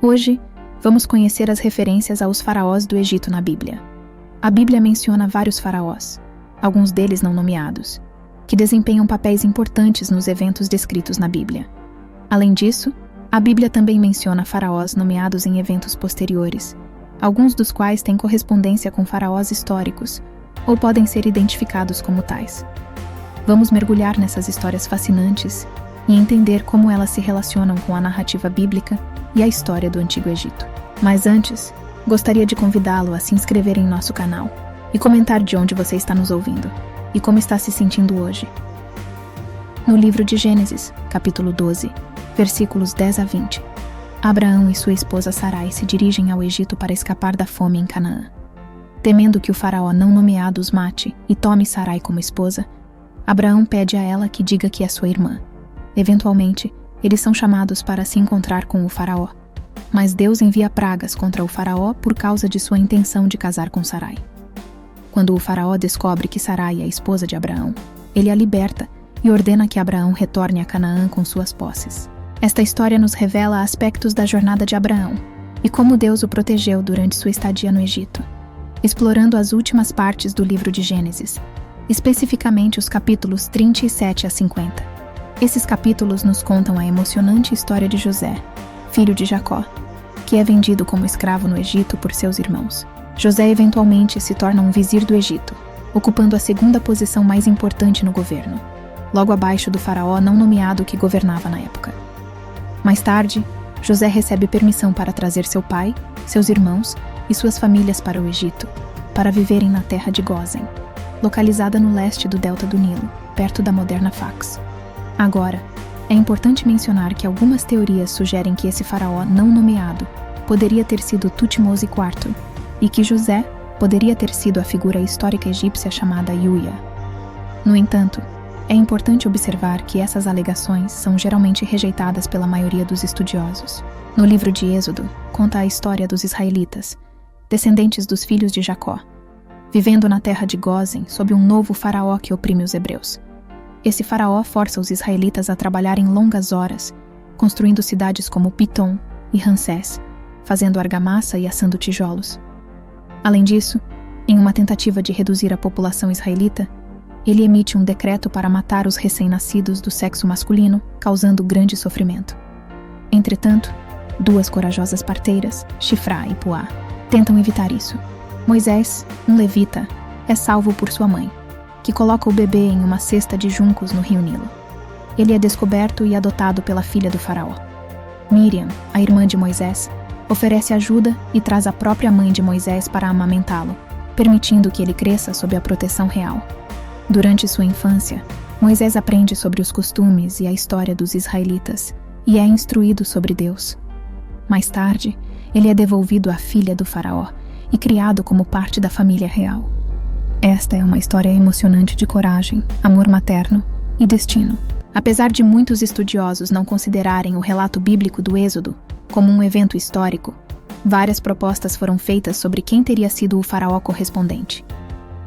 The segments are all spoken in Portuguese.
Hoje, vamos conhecer as referências aos faraós do Egito na Bíblia. A Bíblia menciona vários faraós, alguns deles não nomeados, que desempenham papéis importantes nos eventos descritos na Bíblia. Além disso, a Bíblia também menciona faraós nomeados em eventos posteriores, alguns dos quais têm correspondência com faraós históricos, ou podem ser identificados como tais. Vamos mergulhar nessas histórias fascinantes e entender como elas se relacionam com a narrativa bíblica e a história do Antigo Egito. Mas antes, gostaria de convidá-lo a se inscrever em nosso canal e comentar de onde você está nos ouvindo e como está se sentindo hoje. No livro de Gênesis, capítulo 12, versículos 10 a 20, Abraão e sua esposa Sarai se dirigem ao Egito para escapar da fome em Canaã. Temendo que o faraó não nomeado os mate e tome Sarai como esposa, Abraão pede a ela que diga que é sua irmã. Eventualmente, eles são chamados para se encontrar com o faraó, mas Deus envia pragas contra o faraó por causa de sua intenção de casar com Sarai. Quando o faraó descobre que Sarai é a esposa de Abraão, ele a liberta e ordena que Abraão retorne a Canaã com suas posses. Esta história nos revela aspectos da jornada de Abraão e como Deus o protegeu durante sua estadia no Egito, explorando as últimas partes do livro de Gênesis, especificamente os capítulos 37 a 50. Esses capítulos nos contam a emocionante história de José, filho de Jacó, que é vendido como escravo no Egito por seus irmãos. José eventualmente se torna um vizir do Egito, ocupando a segunda posição mais importante no governo, logo abaixo do faraó não nomeado que governava na época. Mais tarde, José recebe permissão para trazer seu pai, seus irmãos e suas famílias para o Egito, para viverem na terra de Gósen, localizada no leste do delta do Nilo, perto da moderna Fax. Agora, é importante mencionar que algumas teorias sugerem que esse faraó não nomeado poderia ter sido Tutmose IV e que José poderia ter sido a figura histórica egípcia chamada Yuya. No entanto, é importante observar que essas alegações são geralmente rejeitadas pela maioria dos estudiosos. No livro de Êxodo, conta a história dos israelitas, descendentes dos filhos de Jacó, vivendo na terra de Gósen sob um novo faraó que oprime os hebreus. Esse faraó força os israelitas a trabalharem longas horas, construindo cidades como Pitom e Ramsés, fazendo argamassa e assando tijolos. Além disso, em uma tentativa de reduzir a população israelita, ele emite um decreto para matar os recém-nascidos do sexo masculino, causando grande sofrimento. Entretanto, duas corajosas parteiras, Shifra e Puá, tentam evitar isso. Moisés, um levita, é salvo por sua mãe, que coloca o bebê em uma cesta de juncos no rio Nilo. Ele é descoberto e adotado pela filha do faraó. Miriam, a irmã de Moisés, oferece ajuda e traz a própria mãe de Moisés para amamentá-lo, permitindo que ele cresça sob a proteção real. Durante sua infância, Moisés aprende sobre os costumes e a história dos israelitas e é instruído sobre Deus. Mais tarde, ele é devolvido à filha do faraó e criado como parte da família real. Esta é uma história emocionante de coragem, amor materno e destino. Apesar de muitos estudiosos não considerarem o relato bíblico do Êxodo como um evento histórico, várias propostas foram feitas sobre quem teria sido o faraó correspondente.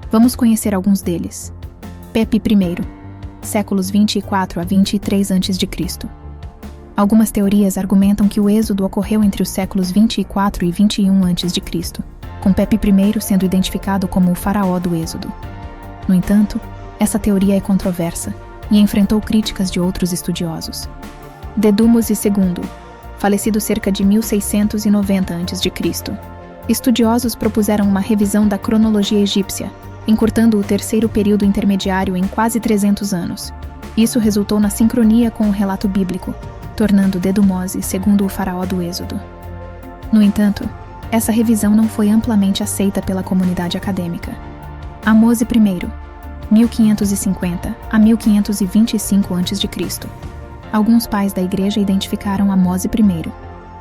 Vamos conhecer alguns deles. Pepi I, séculos 24 a 23 a.C. Algumas teorias argumentam que o Êxodo ocorreu entre os séculos 24 e 21 a.C., com Pepi I sendo identificado como o faraó do Êxodo. No entanto, essa teoria é controversa e enfrentou críticas de outros estudiosos. Dedumose II, falecido cerca de 1690 a.C. Estudiosos propuseram uma revisão da cronologia egípcia, encurtando o terceiro período intermediário em quase 300 anos. Isso resultou na sincronia com o relato bíblico, tornando Dedumose II o faraó do Êxodo. No entanto, essa revisão não foi amplamente aceita pela comunidade acadêmica. Amose I, 1550 a 1525 a.C. Alguns pais da igreja identificaram Amose I,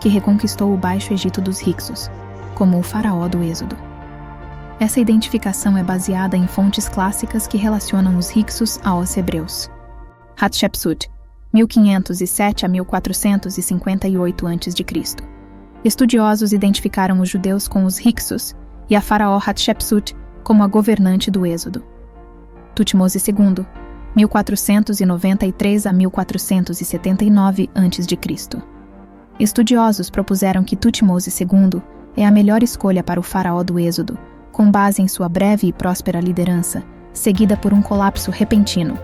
que reconquistou o Baixo Egito dos Hicsos, como o faraó do Êxodo. Essa identificação é baseada em fontes clássicas que relacionam os Hicsos aos hebreus. Hatshepsut, 1507 a 1458 a.C. Estudiosos identificaram os judeus com os Hicsos e a faraó Hatshepsut como a governante do Êxodo. Tutmose II, 1493 a 1479 a.C. Estudiosos propuseram que Tutmose II é a melhor escolha para o faraó do Êxodo, com base em sua breve e próspera liderança, seguida por um colapso repentino,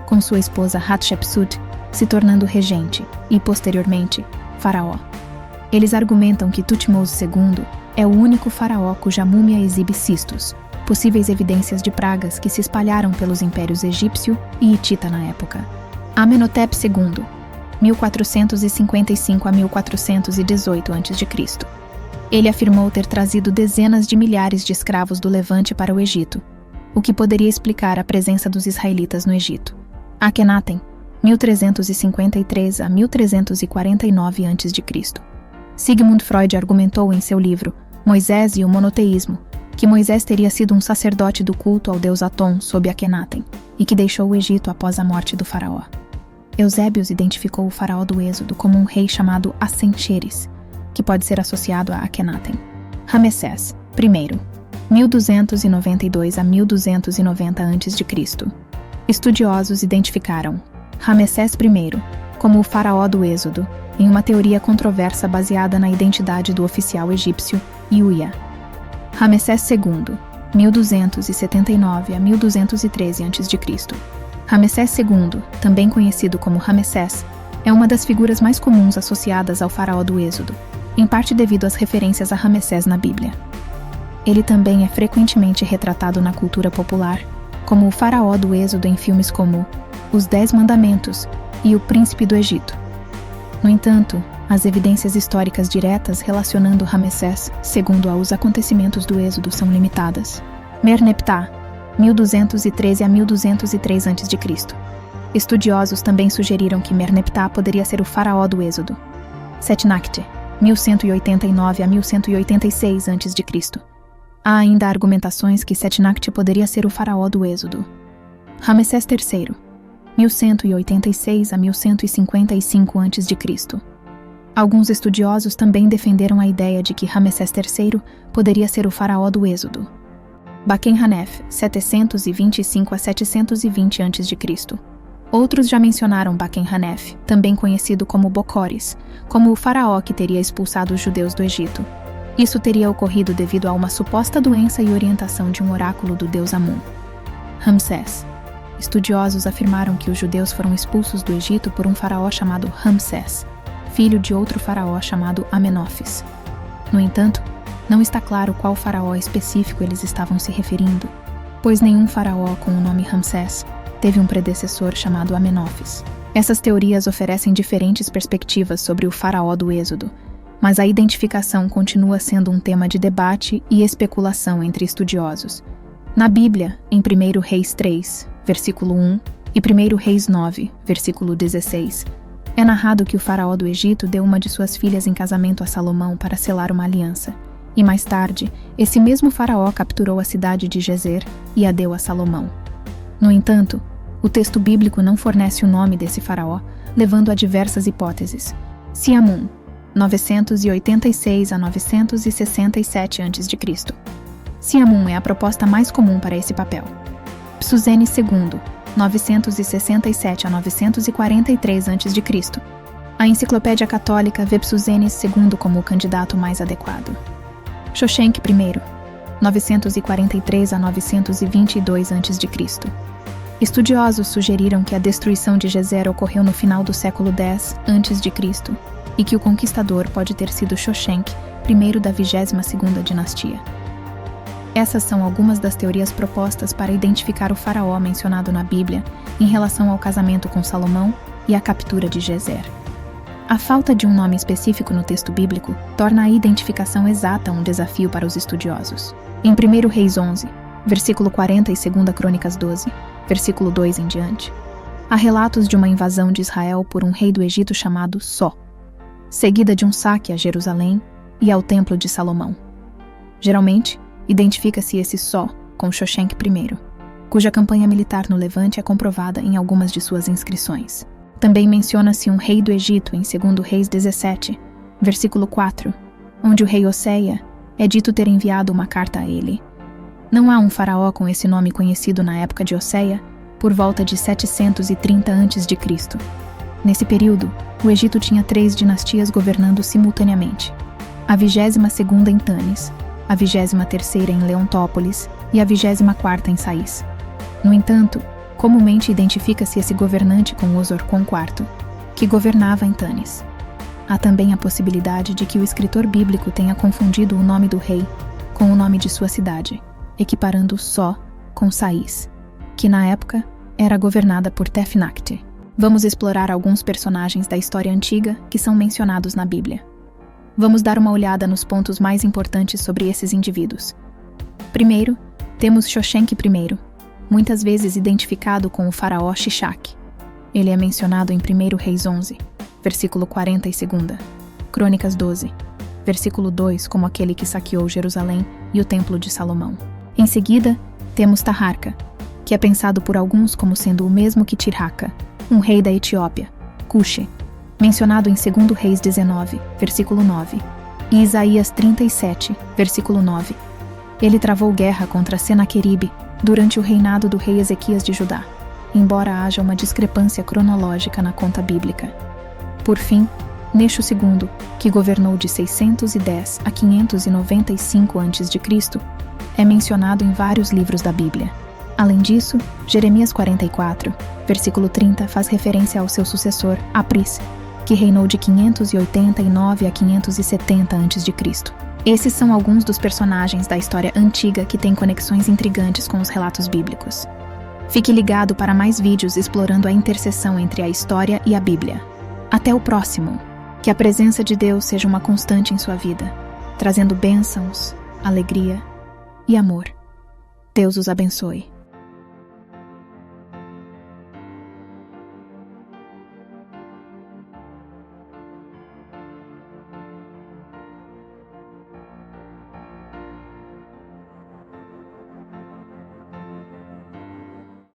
com sua esposa Hatshepsut se tornando regente e, posteriormente, faraó. Eles argumentam que Tutmose II é o único faraó cuja múmia exibe cistos, possíveis evidências de pragas que se espalharam pelos impérios egípcio e hitita na época. Amenhotep II, 1455 a 1418 a.C. Ele afirmou ter trazido dezenas de milhares de escravos do Levante para o Egito, o que poderia explicar a presença dos israelitas no Egito. Akhenaten, 1353 a 1349 a.C. Sigmund Freud argumentou em seu livro Moisés e o Monoteísmo que Moisés teria sido um sacerdote do culto ao deus Atom sob Akhenaten e que deixou o Egito após a morte do faraó. Eusébios identificou o faraó do Êxodo como um rei chamado Assencheres, que pode ser associado a Akhenaten. Ramessés I, 1292 a 1290 a.C. Estudiosos identificaram Ramessés I como o faraó do Êxodo em uma teoria controversa baseada na identidade do oficial egípcio Iuia. Ramessés II, 1279 a 1213 a.C. Ramessés II, também conhecido como Ramessés, é uma das figuras mais comuns associadas ao faraó do Êxodo, em parte devido às referências a Ramessés na Bíblia. Ele também é frequentemente retratado na cultura popular, como o faraó do Êxodo em filmes como Os 10 Mandamentos e O Príncipe do Egito. No entanto, as evidências históricas diretas relacionando Ramessés II aos acontecimentos do Êxodo são limitadas. Merneptah, 1213 a 1203 a.C. Estudiosos também sugeriram que Merneptah poderia ser o faraó do Êxodo. Setnakht, 1189 a 1186 a.C. Há ainda argumentações que Setnakht poderia ser o faraó do Êxodo. Ramessés III, 1186 a 1155 a.C. Alguns estudiosos também defenderam a ideia de que Ramessés III poderia ser o faraó do Êxodo. Baken-Hanef, 725 a 720 a.C. Outros já mencionaram Baken-Hanef, também conhecido como Bocores, como o faraó que teria expulsado os judeus do Egito. Isso teria ocorrido devido a uma suposta doença e orientação de um oráculo do deus Amun. Ramsés. Estudiosos afirmaram que os judeus foram expulsos do Egito por um faraó chamado Ramsés, filho de outro faraó chamado Amenófis. No entanto, não está claro qual faraó específico eles estavam se referindo, pois nenhum faraó com o nome Ramsés teve um predecessor chamado Amenófis. Essas teorias oferecem diferentes perspectivas sobre o faraó do Êxodo, mas a identificação continua sendo um tema de debate e especulação entre estudiosos. Na Bíblia, em 1 Reis 3, versículo 1, e 1 Reis 9, versículo 16, é narrado que o faraó do Egito deu uma de suas filhas em casamento a Salomão para selar uma aliança, e mais tarde, esse mesmo faraó capturou a cidade de Gezer e a deu a Salomão. No entanto, o texto bíblico não fornece o nome desse faraó, levando a diversas hipóteses. Siamun, 986 a 967 a.C. Siamun é a proposta mais comum para esse papel. Psuzene II, 967 a 943 a.C. A Enciclopédia Católica vê Psuzenes II como o candidato mais adequado. Shoshenq I, 943 a 922 a.C. Estudiosos sugeriram que a destruição de Gezer ocorreu no final do século X a.C. e que o conquistador pode ter sido Shoshenq, I da 22ª dinastia. Essas são algumas das teorias propostas para identificar o faraó mencionado na Bíblia em relação ao casamento com Salomão e a captura de Gezer. A falta de um nome específico no texto bíblico torna a identificação exata um desafio para os estudiosos. Em 1 Reis 11, versículo 40 e 2 Crônicas 12, versículo 2 em diante, há relatos de uma invasão de Israel por um rei do Egito chamado Só, seguida de um saque a Jerusalém e ao Templo de Salomão. Geralmente, identifica-se esse Só com Shoshenq I, cuja campanha militar no Levante é comprovada em algumas de suas inscrições. Também menciona-se um rei do Egito em 2 Reis 17, versículo 4, onde o rei Osseia é dito ter enviado uma carta a ele. Não há um faraó com esse nome conhecido na época de Osseia, por volta de 730 a.C. Nesse período, o Egito tinha 3 dinastias governando simultaneamente: a 22ª em Tanis, a 23ª em Leontópolis e a 24ª em Sais. No entanto, comumente identifica-se esse governante com Osorkon IV, que governava em Tanis. Há também a possibilidade de que o escritor bíblico tenha confundido o nome do rei com o nome de sua cidade, equiparando Só com Sais, que na época era governada por Tefnacte. Vamos explorar alguns personagens da história antiga que são mencionados na Bíblia. Vamos dar uma olhada nos pontos mais importantes sobre esses indivíduos. Primeiro, temos Shoshenq I, muitas vezes identificado com o faraó Shishak. Ele é mencionado em 1 Reis 11, versículo 40 e 2, Crônicas 12, versículo 2, como aquele que saqueou Jerusalém e o Templo de Salomão. Em seguida, temos Taharka, que é pensado por alguns como sendo o mesmo que Tirhaka, um rei da Etiópia, Cuxe, mencionado em 2 Reis 19, versículo 9, e Isaías 37, versículo 9. Ele travou guerra contra Senaqueribe durante o reinado do rei Ezequias de Judá, embora haja uma discrepância cronológica na conta bíblica. Por fim, Nexo II, que governou de 610 a 595 a.C., é mencionado em vários livros da Bíblia. Além disso, Jeremias 44, versículo 30 faz referência ao seu sucessor, Apris, que reinou de 589 a 570 a.C. Esses são alguns dos personagens da história antiga que têm conexões intrigantes com os relatos bíblicos. Fique ligado para mais vídeos explorando a interseção entre a história e a Bíblia. Até o próximo! Que a presença de Deus seja uma constante em sua vida, trazendo bênçãos, alegria e amor. Deus os abençoe.